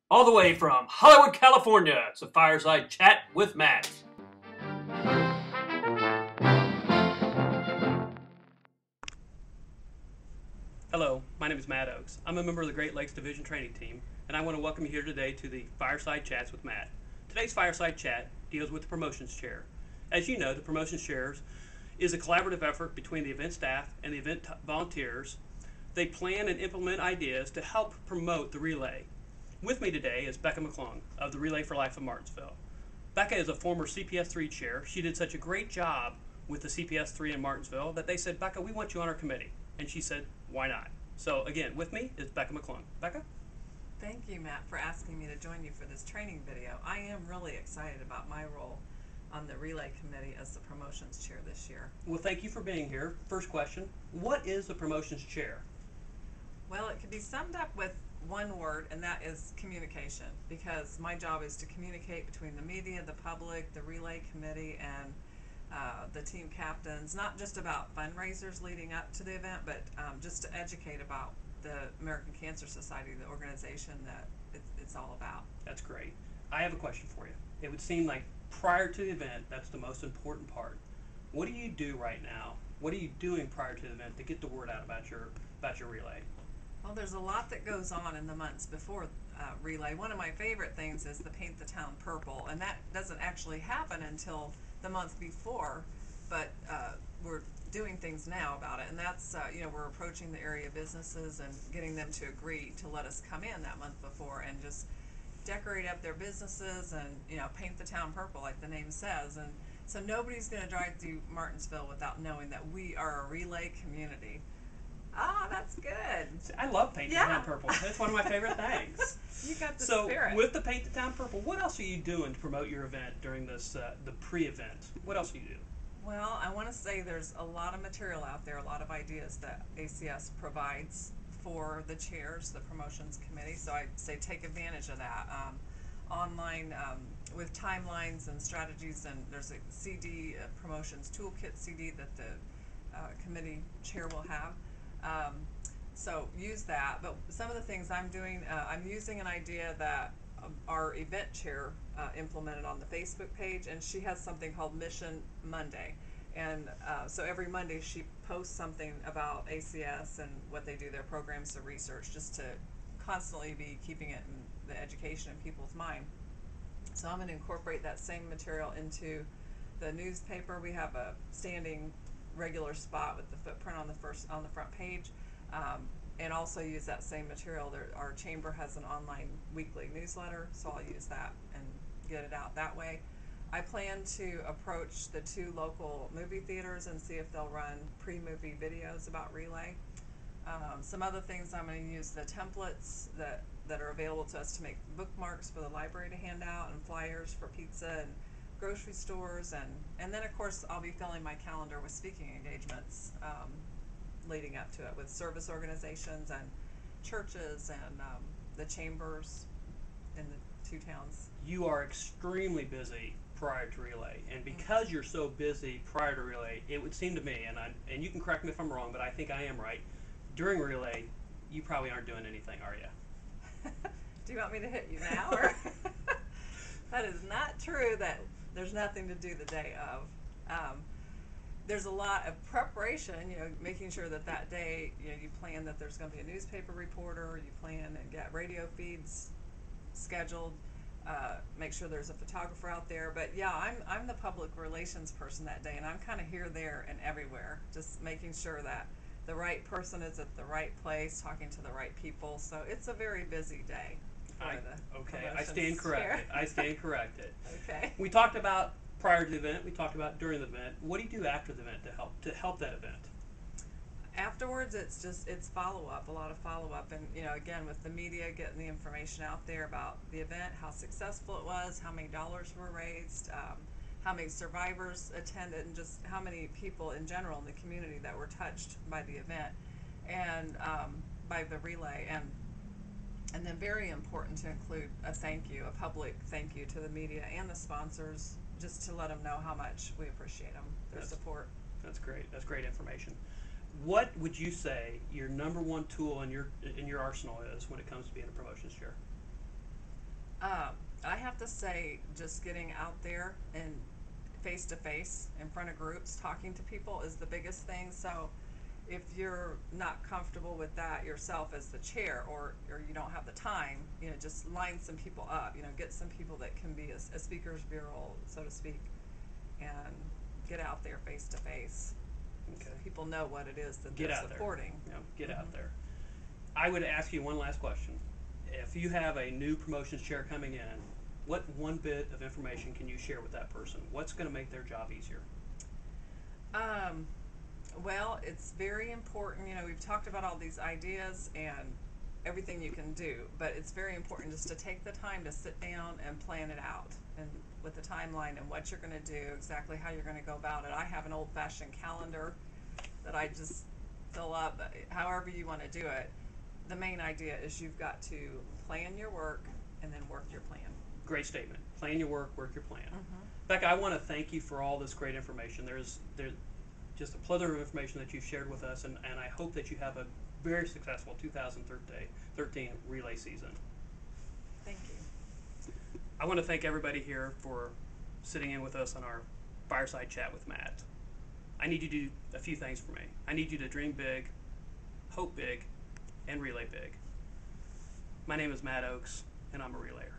All the way from Hollywood, California, it's a Fireside Chat with Matt. Hello, my name is Matt Oakes. I'm a member of the Great Lakes Division Training Team, and I want to welcome you here today to the Fireside Chats with Matt. Today's Fireside Chat deals with the Promotions Chair. As you know, the Promotions Chairs is a collaborative effort between the event staff and the event volunteers. They plan and implement ideas to help promote the relay. With me today is Becca McClung of the Relay for Life of Martinsville. Becca is a former CPS 3 chair. She did such a great job with the CPS 3 in Martinsville that they said, Becca, we want you on our committee. And she said, why not? So again, with me is Becca McClung. Becca? Thank you, Matt, for asking me to join you for this training video. I am really excited about my role on the Relay Committee as the Promotions Chair this year. Well, thank you for being here. First question, what is the Promotions Chair? Well, it could be summed up with one word, and that is communication, because my job is to communicate between the media, the public, the Relay Committee, and the team captains, not just about fundraisers leading up to the event, but just to educate about the American Cancer Society, the organization that it's all about. That's great. I have a question for you. It would seem like prior to the event, that's the most important part. What do you do right now? What are you doing prior to the event to get the word out about your relay? Well, there's a lot that goes on in the months before Relay. One of my favorite things is the Paint the Town Purple, and that doesn't actually happen until the month before, but we're doing things now about it, and that's, we're approaching the area businesses and getting them to agree to let us come in that month before and just decorate up their businesses and, paint the town purple like the name says. And so nobody's going to drive through Martinsville without knowing that we are a Relay community. Ah, that's good. I love Paint the Town Purple. It's one of my favorite things. You got the So, spirit. with the Paint the Town Purple, what else are you doing to promote your event during this the pre-event? What else do you do? Well, I want to say there's a lot of material out there, a lot of ideas that ACS provides for the chairs, the promotions committee. So I say take advantage of that. Online with timelines and strategies, and there's a CD, a promotions toolkit CD that the committee chair will have. So use that. But some of the things I'm doing, I'm using an idea that our event chair implemented on the Facebook page, and she has something called Mission Monday. And so every Monday she posts something about ACS and what they do, their programs, the research, just to constantly be keeping it in the education in people's mind. So I'm going to incorporate that same material into the newspaper. We have a standing regular spot with the footprint on the front page, and also use that same material. Our chamber has an online weekly newsletter, so I'll use that and get it out that way. I plan to approach the 2 local movie theaters and see if they'll run pre-movie videos about Relay. Some other things, I'm going to use the templates that are available to us to make bookmarks for the library to hand out, and flyers for pizza and grocery stores, and then of course I'll be filling my calendar with speaking engagements leading up to it with service organizations and churches and the chambers in the 2 towns. You are extremely busy prior to Relay, and because you're so busy prior to Relay, it would seem to me, and you can correct me if I'm wrong, but I think I am right, during Relay you probably aren't doing anything, are you? Do you want me to hit you now? Or that is not true, that there's nothing to do the day of. There's a lot of preparation, making sure that day, you plan that there's going to be a newspaper reporter, you plan and get radio feeds scheduled, make sure there's a photographer out there. But yeah, I'm the public relations person that day, and I'm kind of here, there, and everywhere, just making sure that the right person is at the right place, talking to the right people. So it's a very busy day. I stand corrected. I stand corrected. Okay. We talked about prior to the event. We talked about during the event. What do you do after the event to help that event? Afterwards, it's follow-up, a lot of follow-up, and again, with the media, getting the information out there about the event, how successful it was, how many dollars were raised, how many survivors attended, and just how many people in general in the community that were touched by the event and by the relay. And then very important to include a thank you, a public thank you to the media and the sponsors, just to let them know how much we appreciate them, their support. That's great. That's great information. What would you say your number one tool in your arsenal is when it comes to being a promotions chair? I have to say, just getting out there and face to face in front of groups, talking to people is the biggest thing. So, if you're not comfortable with that yourself as the chair, or you don't have the time, just line some people up. Get some people that can be a speaker's bureau, so to speak, and get out there face to face. Okay. So people know what it is that Get they're out there. supporting. Get Mm-hmm. out there. I would ask you one last question. If you have a new promotions chair coming in, what one bit of information can you share with that person? What's going to make their job easier? Um, well, it's very important. We've talked about all these ideas and everything you can do, but it's very important just to take the time to sit down and plan it out, and with the timeline and what you're going to do, exactly how you're going to go about it. I have an old-fashioned calendar that I just fill up however you want to do it. The main idea is you've got to plan your work and then work your plan. Great statement. Plan your work your plan. Mm-hmm. Becca, I want to thank you for all this great information. There's just a plethora of information that you've shared with us, and I hope that you have a very successful 2013 relay season. Thank you. I want to thank everybody here for sitting in with us on our fireside chat with Matt. I need you to do a few things for me. I need you to dream big, hope big, and relay big. My name is Matt Oakes, and I'm a relayer.